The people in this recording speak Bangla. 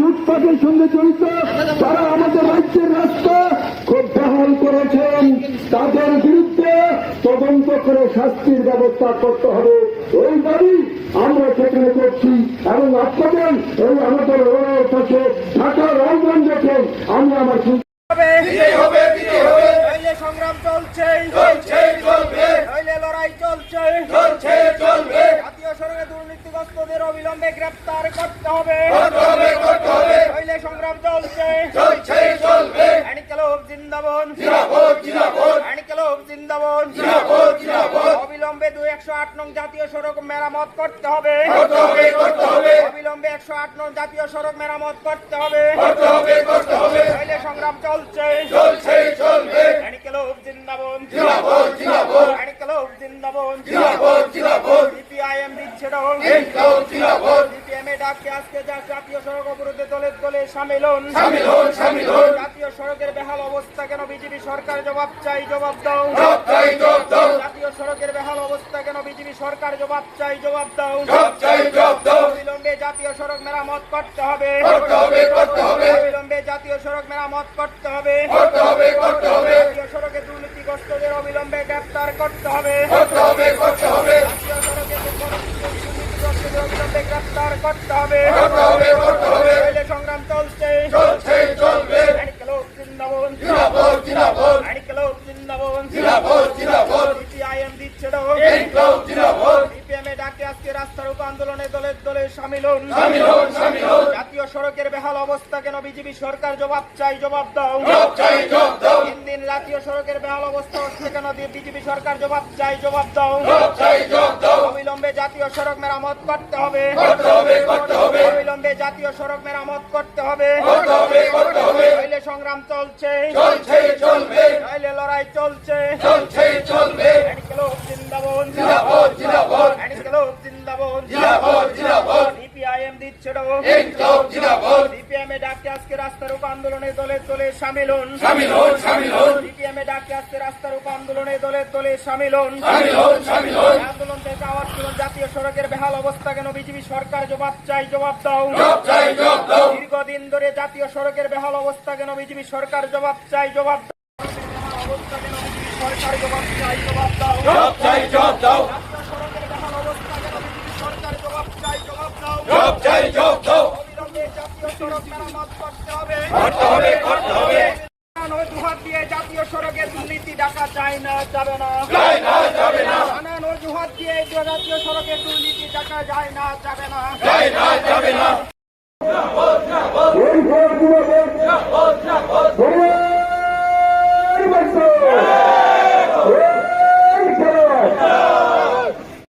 লুটপাটের সঙ্গে জড়িত, যারা আমাদের রাজ্যের রাস্তা খুব বহাল করেছেন, তাদের বিরুদ্ধে তদন্ত করে শাস্তির ব্যবস্থা করতে হবে। এই দাবি আমরা সেখানে করছি এবং আপনাদের এই আমাদের ওর পাশে ঢাকা রাজধানী দেখে আমি আমার সংগ্রাম চলছে, লড়াই চলছে, জাতীয় সড়কে দুর্নীতিগ্রস্তদের অবিলম্বে গ্রেপ্তার করতে হবে। সংগ্রাম চলছে, জিন্দাবাদ, জিন্দাবাদ। অবিলম্বে 208 নং জাতীয় সড়ক মেরামত করতে হবে। অবিলম্বে 108 নং জাতীয় সড়ক মেরামত করতে হবে। সংগ্রাম চলছে, সিপিআইএম দিচ্ছে সিপিএমে ডাকতে আজকে জাতীয় সড়ক অবরোধে দলে দলে সামিল হন। জাতীয় সড়কের বেহাল অবস্থা কেন বিজেপি সরকার জবাব চাই, জবাব দাও। জাতীয় সড়কের বেহাল অবস্থা কেন বিজেপি সরকার জবাব চাই, জবাব দাও। অবিলম্বে জাতীয় সড়ক মেরামত করতে হবে। অবিলম্বে জাতীয় সড়ক মেরামত করতে হবে। জাতীয় সড়কে দুর্নীতিগ্রস্তদের অবিলম্বে গ্রেপ্তার করতে হবে। জাতীয় সড়কে অবিলম্বে গ্রেপ্তার করতে হবে। সংগ্রাম চলছে, সিপিআইএম দিচ্ছে সিপিএমে ডাকে আজকে রাস্তার উপর আন্দোলনে দলে দলে সামিল হন। জাতীয় সড়কের বেহাল অবস্থা কেন বিজেপি সরকার জবাব চাই, জবাব দাও। দিন দিন জাতীয় সড়কের বেহাল অবস্থা হচ্ছে কেন বিজেপি সরকার জবাব চাই, জবাব দাও। অবিলম্বে জাতীয় সড়ক মেরামত করতে হবে। অবিলম্বে জাতীয় সড়ক মেরামত করতে হবে। সংগ্রাম চলছে, লড়াই চলছে, সিপিআইএম দিচ্ছে সিপিএমে ডাকে আজকে রাস্তার উপর আন্দোলনে দলে দলে সামিল হন। সিপিএমে ডাকে আজকে রাস্তার উপর আন্দোলনে দলে দলে সামিল হন। আন্দোলন থেকে আওয়াজ তুলুন, জাতীয় সড়কের বেহাল অবস্থা কেন বিজেপি সরকার জবাব চাই, জবাব দাও। দীর্ঘদিন ধরে জাতীয় সড়কের বেহাল অবস্থা কেন বিজেপি সরকার জবাব চাই, জবাব দাও। অবস্থা কেন বিজেপি সরকার জবাব চাই, জবাব দাও। জাতীয় সড়কের বেহাল অবস্থা কেন বিজেপি সরকার জবাব চাই, জবাব দাও। অবিলম্বে জাতীয় সড়ক মেরামত করতে হবে। অজুহাত দিয়ে জাতীয় সড়কে দুর্নীতি ডাকা যায় না, যাবে না। নানান অজুহাত দিয়ে জাতীয় সড়কে দুর্নীতি ডাকা যায় না, যাবে না।